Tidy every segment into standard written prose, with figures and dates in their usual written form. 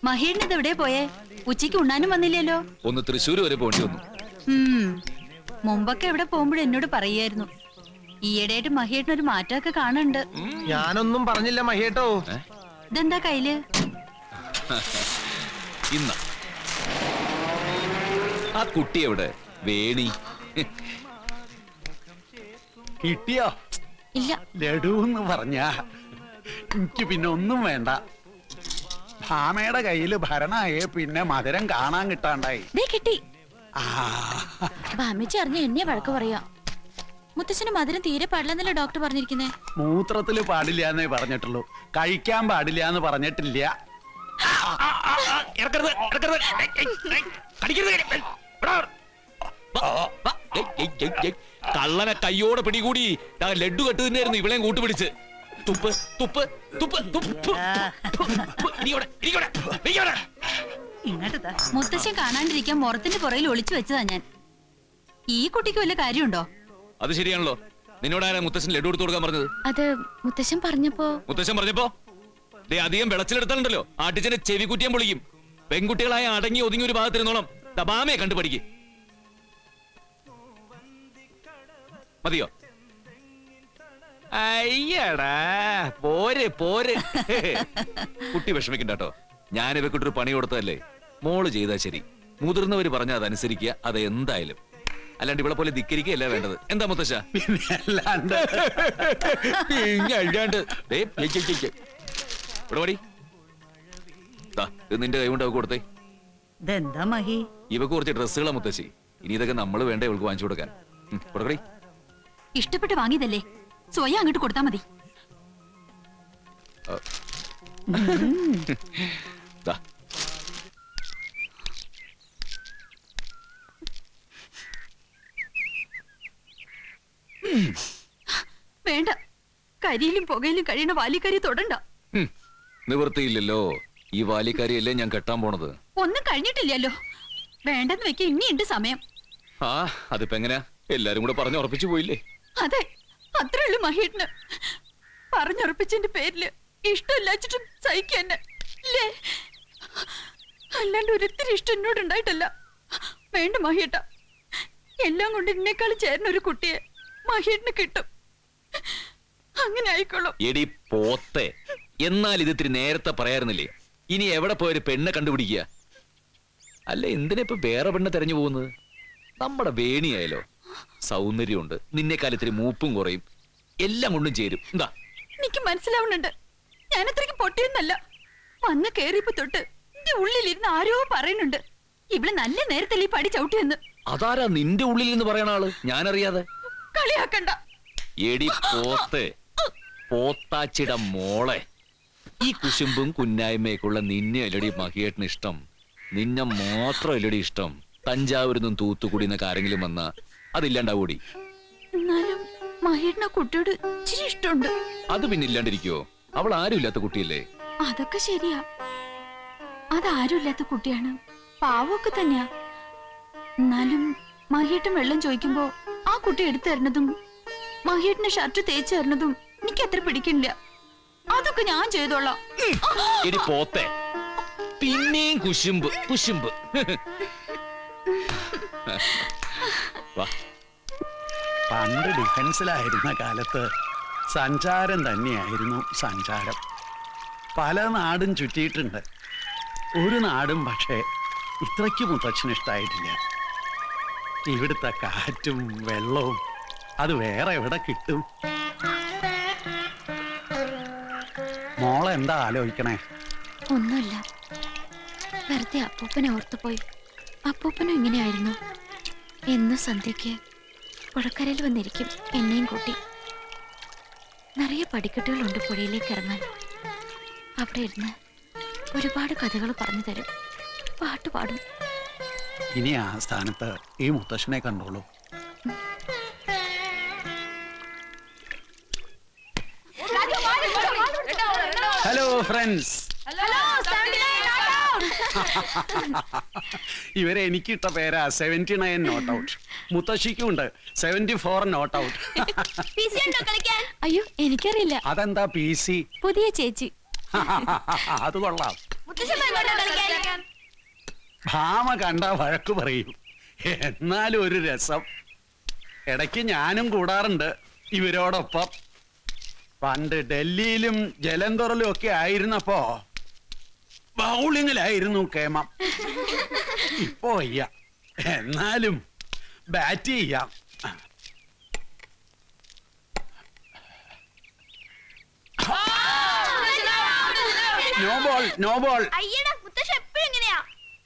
മഹേഷിന് എവിടെ പോയേ? ഉച്ചയ്ക്ക് ഉണ്ണാനും വന്നില്ലല്ലോ. ഒന്ന് തൃശ്ശൂർ വരെ പോണ്ടി വന്നു. മുമ്പൊക്കെ എവിടെ പോകുമ്പോഴും എന്നോട് പറയായിരുന്നു. ഈയിടെയായിട്ട് മഹേഷിനൊരു മാറ്റമൊക്കെ കാണുന്നുണ്ട്. ഞാനൊന്നും പറഞ്ഞില്ല മഹേട്ടോ. ഇതെന്താ കയ്യില്? ഇന്ന ആ കുട്ടി എവിടെ? വേണി കിട്ടിയോ? ഇല്ല. ലഡുന്ന് പറഞ്ഞ എനിക്ക് പിന്നെ ഒന്നും വേണ്ട. ഭാമയുടെ കയ്യില് ഭരണായേ പിന്നെ മധുരം കാണാൻ കിട്ടാണ്ടായി. കിട്ടി. ഭാമിച്ച് അറിഞ്ഞ എന്നെ വഴക്ക് പറയാ. മുത്തശ്ശന് മധുരം തീരെ പാടില്ലെന്നല്ലേ ഡോക്ടർ പറഞ്ഞിരിക്കുന്നേ? മൂത്രത്തില് പാടില്ല എന്നേ പറഞ്ഞിട്ടുള്ളൂ, കഴിക്കാൻ പാടില്ല എന്ന് പറഞ്ഞിട്ടില്ല. കള്ളനെ കയ്യോടെ പിടികൂടി ലഡ്ഡു കെട്ടു തന്നെയായിരുന്നു ഇവളെയും കൂട്ടുപിടിച്ച്. തുപ്പ് തുപ്പ് തുപ്പ് തുപ്പ്. മുത്തശ്ശൻ കാണാണ്ടിരിക്കാൻ മുറത്തിന്റെ പുറയിൽ ഒളിച്ചു വെച്ചതാ ഞാൻ. ഈ കുട്ടിക്ക് വല്ല കാര്യമുണ്ടോ? അത് ശരിയാണല്ലോ. നിന്നോടാരാ മുത്തശ്ശൻ ലഡ്ഡു എടുത്തു കൊടുക്കാൻ പറഞ്ഞത്? അത് മുത്തശ്ശൻ പറഞ്ഞപ്പോ അധികം വിളച്ചിലെടുത്താലുണ്ടല്ലോ ആട്ടിച്ചനെ ചെവി കുറ്റിയാൻ പൊളിക്കും. പെൺകുട്ടികളായ അടങ്ങി ഒതുങ്ങി ഒരു ഭാഗത്തിരുന്നോളം തപാമയെ കണ്ടുപഠിക്കും. മതിയോ? അയ്യടാ പോര് പോര്. കുട്ടി വിഷമിക്കണ്ടോ. ഞാൻ ഇവക്കിട്ടൊരു പണി കൊടുത്തതല്ലേ. മോള് ചെയ്താ ശരി. മുതിർന്നവര് പറഞ്ഞ അതനുസരിക്കുക. അത് എന്തായാലും. അല്ലാണ്ട് ഇവളെ പോലെ ധിക്കരിക്കുകയല്ല വേണ്ടത്. എന്താ മുത്തശ്ശ? നിന്റെ കൈ കൊണ്ട് അവക്ക് കൊടുത്തേ. ഇവക്ക് കുറച്ച് ഡ്രസ്സുകളാ മുത്തശ്ശി. ഇനി ഇതൊക്കെ നമ്മള് വേണ്ട ഇവൾക്ക് വാങ്ങിച്ചു കൊടുക്കാൻ. കൊടുക്കടി. ഇഷ്ടപ്പെട്ട് വാങ്ങിയതല്ലേ, സ്വയം അങ്ങോട്ട് കൊടുത്താ മതി. വേണ്ട, കരിയിലും പുകയിലും കഴിയണ വാലിക്കരി തൊടണ്ട. നിവൃത്തിയില്ലല്ലോ. ഈ വാലിക്കാരിയല്ലേ ഞാൻ കെട്ടാൻ പോണത്. ഒന്നും കഴിഞ്ഞിട്ടില്ലല്ലോ. വേണ്ടെന്ന് വെക്ക, ഇനിയുണ്ട് സമയം. അതിപ്പോ എങ്ങനെയാ? എല്ലാരും കൂടെ പറഞ്ഞുറപ്പിച്ചു പോയില്ലേ? അതെ, അത്രേ ഉള്ളൂ മഹേട്ടിന്. പറഞ്ഞുറപ്പിച്ചതിന്റെ പേരില് ഇഷ്ടമില്ലാച്ചിട്ടും സഹിക്കന്നെ ഇല്ലേ? അല്ലാണ്ട് ഒരിത്തിരി ഇഷ്ടം എന്നോട് ഉണ്ടായിട്ടല്ല. വേണ്ട മഹേട്ട, എല്ലാം കൊണ്ട് എന്നെക്കാളും ചേർന്ന ഒരു കുട്ടിയെ മഹേട്ടിന് കിട്ടും. അങ്ങനെ ആയിക്കോളും. എടി പോത്തെ, എന്നാൽ ഇതിത്തിരി നേരത്തെ പറയാറുന്നില്ലേ? ഇനി എവിടെ പോയൊരു പെണ്ണെ കണ്ടുപിടിക്കുക? അല്ല, എന്തിനാ ഇപ്പൊ വേറെ പെണ്ണെ തെരഞ്ഞു പോകുന്നത്? നമ്മുടെ വേണിയായാലോ സൗന്ദര്യമുണ്ട്, നിന്നെക്കാൾ ഇത്തിരി മൂപ്പും കുറയും, എല്ലാം കൊണ്ടും ചേരും. എന്താ? എനിക്ക് മനസ്സിലാവുന്നുണ്ട്. ഞാൻ അത്രയ്ക്ക് പൊട്ടിയൊന്നല്ല. വന്ന് കേറിയപ്പോ തൊട്ട് എന്റെ ഉള്ളിലിരുന്ന് ആരോ പറയുന്നുണ്ട്, ഇവിടെ നല്ല നേരത്തല്ലേ ഈ പടി ചവിട്ടിയെന്ന്. അതാരാ നിന്റെ ഉള്ളിൽ നിന്ന് പറയണ ആള്? ഞാനറിയാതെ. കളിയാക്കണ്ട. എടി പോത്തെ, പോത്താച്ചിട മോളെ, ഈ കുശുമ്പും കുന്നായ്മയൊക്കെയുള്ള നിന്നെ അല്ലടി മഹിയേട്ടന് ഇഷ്ടം. നിന്നെ മാത്രം അല്ലടി ഇഷ്ടം. തഞ്ചാവൂരിന്നും തൂത്തുക്കുടി എന്നൊക്കെ ആരെങ്കിലും വന്നാ അതില്ലാണ്ടാവൂടി. എന്നാലും മഹേട്ടന് കുട്ടിയോട് ഇച്ചിരി ഇഷ്ടമുണ്ട്. അത് പിന്നെ ഇല്ലാണ്ടിരിക്കോ? അവൾ ആരും ഇല്ലാത്ത കുട്ടിയല്ലേ? അതൊക്കെ ശരിയാ. അതാരും ഇല്ലാത്ത കുട്ടിയാണ്, പാവമൊക്കെ തന്നെയാ. എന്നാലും മഹേട്ടൻ വെള്ളം ചോദിക്കുമ്പോ ആ കുട്ടി എടുത്തു തരുന്നതും മഹേട്ടന്റെ ഷർട്ട് തേച്ചു തരുന്നതും എനിക്ക് അത്ര പിടിക്കില്ല. അതൊക്കെ ഞാൻ ചെയ്തോളാം. എടി പോത്തെ, പിന്നെയും കുശുമ്പ് കുശുമ്പ്. പണ്ട് ഡിഫൻസിലായിരുന്ന കാലത്ത് സഞ്ചാരം തന്നെയായിരുന്നു സഞ്ചാരം. പല നാടും ചുറ്റിയിട്ടുണ്ട്. ഒരു നാടും പക്ഷേ ഇത്രയ്ക്ക് മുത്തച്ഛന് ഇഷ്ടായിട്ടില്ല. ഇവിടുത്തെ കാറ്റും വെള്ളവും അത് വേറെ എവിടെ കിട്ടും? മോളെ എന്താ ആലോചിക്കണേ? ഒന്നുമില്ല, വെറുതെ അപ്പൂപ്പനെ ഓർത്തുപോയി. അപ്പൂപ്പനും ഇങ്ങനെയായിരുന്നു. എന്നും സന്ധ്യയ്ക്ക് പുഴക്കരയിൽ വന്നിരിക്കും എന്നെയും കൂട്ടി. നിറയെ പടിക്കെട്ടുകളുണ്ട് പുഴയിലേക്ക് ഇറങ്ങാൻ. അവിടെ ഇരുന്ന് ഒരുപാട് കഥകൾ പറഞ്ഞു തരും, പാട്ട് പാടും. ഇനി ആ സ്ഥാനത്ത് ഈ മുത്തശ്ശനെ കണ്ടോളൂ. Hello friends. ഇവരെ എനിക്കിട്ട പേരാ 79 നോട്ട് ഔട്ട്. മുത്തശ്ശിക്കും ഉണ്ട് 74 നോട്ട് ഔട്ട്. അയ്യോ, എനിക്കറിയില്ല. അതെന്താ PC? പുതിയ ചേച്ചി. അത് കൊള്ളാം. ഭാമ കണ്ട വഴക്ക് പറയും, എന്നാലും ഒരു രസം. ഇടയ്ക്ക് ഞാനും കൂടാറുണ്ട് ഇവരോടൊപ്പം. പണ്ട് ഡൽഹിയിലും ജലന്ധറിലും ഒക്കെ ആയിരുന്നപ്പോ ബൗളിങ്ങിലായിരുന്നു കേമം. ഇപ്പോ വയ്യ, എന്നാലും ബാറ്റ് ചെയ്യാം. No ball, no ball. അയ്യടാ മുത്തശ്ശ എപ്പോഴും എങ്ങനെയാ?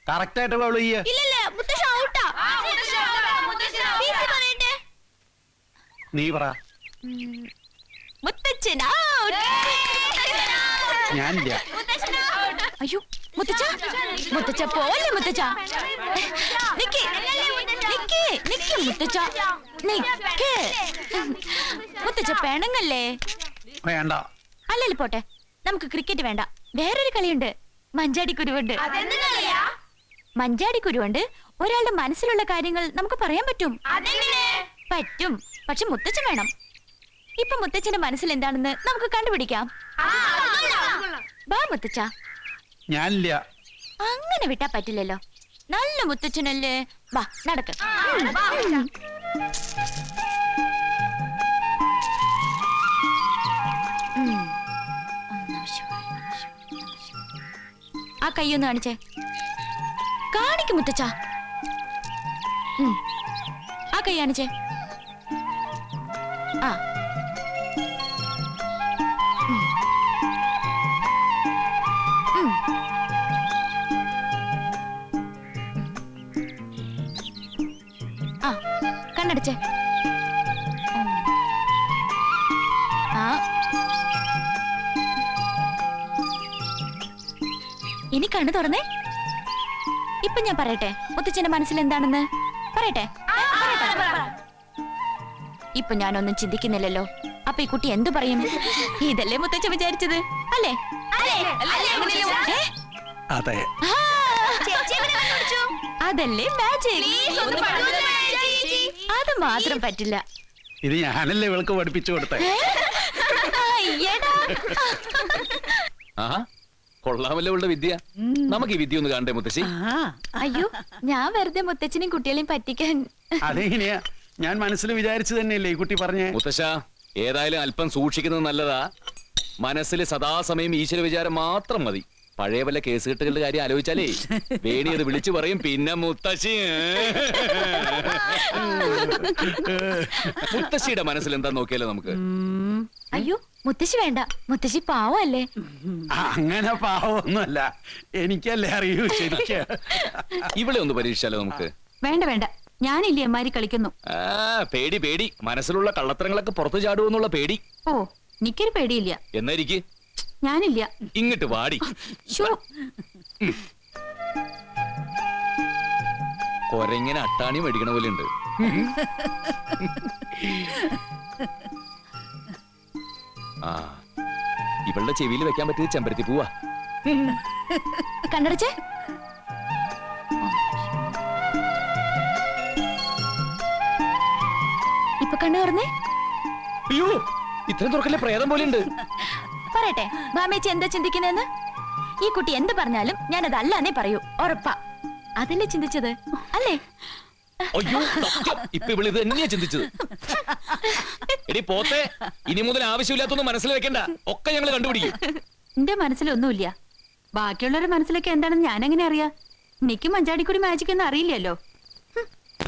കറക്റ്റ് ആയിട്ട് ബൗൾ ചെയ്യ. ഇല്ലല്ല മുത്തശ്ശ ഔട്ടാ. നീ പറ. മുത്തച്ഛൻ ഔട്ട്. ഞാനില്ല. അയ്യോ മുത്തച്ഛ, മുത്തച്ഛ പോലെ മുത്തച്ഛ. നിക്ക് നിക്ക് നിക്ക് മുത്തച്ഛ, നിക്ക്. മുത്തച്ഛ പെണങ്ങല്ലേ? വേണ്ട. അല്ലല്ലോ പോട്ടെ, നമുക്ക് ക്രിക്കറ്റ് വേണ്ട, വേറൊരു കളിയുണ്ട്, മഞ്ചാടിക്കുരുവുണ്ട്. മഞ്ചാടിക്കുരുവുണ്ട് ഒരാളുടെ മനസ്സിലുള്ള കാര്യങ്ങൾ നമുക്ക് പറയാൻ പറ്റും. പറ്റും, പക്ഷെ മുത്തച്ഛൻ വേണം. ഇപ്പൊ മുത്തച്ഛന്റെ മനസ്സിൽ എന്താണെന്ന് നമുക്ക് കണ്ടുപിടിക്കാം. ബാ മുത്തച്ഛ. ഞാനില്ല. അങ്ങനെ വിട്ടാ പറ്റില്ലല്ലോ, നല്ല മുത്തച്ഛനല്ലേ. വാ നടക്ക്. ആ കൈയൊന്ന് കാണിച്ചേ. കാണിക്കും മുത്തച്ഛ. ആ കൈ കാണിച്ചേ. ആ ആ കണ്ണടച്ചേ. ആ ഇനി കണ്ണു തുറന്നേ. ഇപ്പൊ ഞാൻ പറയട്ടെ മുത്തച്ഛന്റെ മനസ്സിൽ എന്താണെന്ന് പറയട്ടെ. ഇപ്പൊ ഞാനൊന്നും ചിന്തിക്കുന്നില്ലല്ലോ, അപ്പൊ ഈ കുട്ടി എന്തു പറയും? ഇതല്ലേ മുത്തച്ഛൻ വിചാരിച്ചത്, അല്ലേ? ഏ? അതെ. ആ, അതല്ലേ മാജിക്. അത് മാത്രം പറ്റില്ല. ഇത് ഞാനല്ലേ ഇവൾക്ക് പഠിപ്പിച്ചു കൊടുത്തേ. അയ്യടാ. ആഹാ, കൊള്ളാമല്ലോ ഉള്ള വിദ്യ. നമുക്ക് ഈ വിദ്യ ഒന്ന് കാണണ്ടേ മുത്തശ്ശി? അയ്യോ, ഞാൻ വെറുതെ മുത്തച്ഛനെയും കുട്ടികളെയും പറ്റിക്കാൻ. അതെങ്ങനെയാ? ഞാൻ മനസ്സിൽ വിചാരിച്ചു തന്നെയല്ലേ ഈ കുട്ടി പറഞ്ഞേ. മുത്തശ്ശ, ഏതായാലും അല്പം സൂക്ഷിക്കുന്നത് നല്ലതാ. മനസ്സിൽ സദാസമയം ഈശ്വര വിചാരം മാത്രം മതി. പഴയ വല്ല കേസ് കെട്ടുകളുടെ കാര്യം ആലോചിച്ചാലേ വേണി അത് വിളിച്ചു പറയും, പിന്നെ മുത്തശ്ശി. മുത്തശ്ശിയുടെ മനസ്സിൽ എന്താ നോക്കിയാലോ നമുക്ക്. അയ്യോ മുത്തശ്ശി വേണ്ട, മുത്തശ്ശി പാവല്ലേ. അങ്ങനെ പാവമൊന്നുമല്ല, എനിക്കല്ലേ അറിയൂ ശരിക്കും. ഇവിടെ ഒന്ന് പരീക്ഷിച്ചാലോ നമുക്ക്. വേണ്ട വേണ്ട, ഞാനില്ലേ അമ്മാരി കളിക്കുന്നു. ആ പേടി പേടി, മനസ്സിലുള്ള കള്ളത്തരങ്ങളൊക്കെ പുറത്തു ചാടുമെന്നുള്ള പേടി. ഓ എനിക്കൊരു പേടിയില്ല. എന്നായിരിക്ക് ഞാനില്ല. ഇങ്ങോട്ട് വാടി. ശോ. കൊരങ്ങനെ അട്ടാണി മേടിക്കണ പോലെ ഉണ്ട്. ആ ഇവളുടെ ചെവിയിൽ വെക്കാൻ പറ്റിയത് ചെമ്പരത്തി പൂവാ. കണ്ണടച്ചേ. ഇപ്പൊ കണ്ണു തുറന്നേ. അയ്യോ, ഇത്രയും തുറക്കല്ലേ, പ്രേതം പോലെ ഉണ്ട്. പറയട്ടെ ഭാമേച്ചി എന്താ ചിന്തിക്കുന്നതെന്ന്. ഈ കുട്ടി എന്ത് പറഞ്ഞാലും ഞാനത് അല്ലാന്നേ പറയൂ, ഉറപ്പാ. അതല്ലേ ചിന്തിച്ചത്, അല്ലേ? അയ്യോ സത്യം, ഇപ്പൊ ഇവള് ഇത് തന്നെയാ ചിന്തിച്ചത്. എടി പോത്തെ, ഇനി മുതൽ ആവശ്യമില്ലാത്തൊന്നും മനസ്സിൽ വെക്കണ്ട, ഒക്കെ ഞങ്ങൾ കണ്ടുപിടിക്കും. എന്റെ മനസ്സിലൊന്നുമില്ല, ബാക്കിയുള്ളവരുടെ മനസ്സിലൊക്കെ എന്താണെന്ന് ഞാനെങ്ങനെ അറിയാ? എനിക്ക് മഞ്ചാടിക്കുടി മാജിക് എന്ന് അറിയില്ലല്ലോ.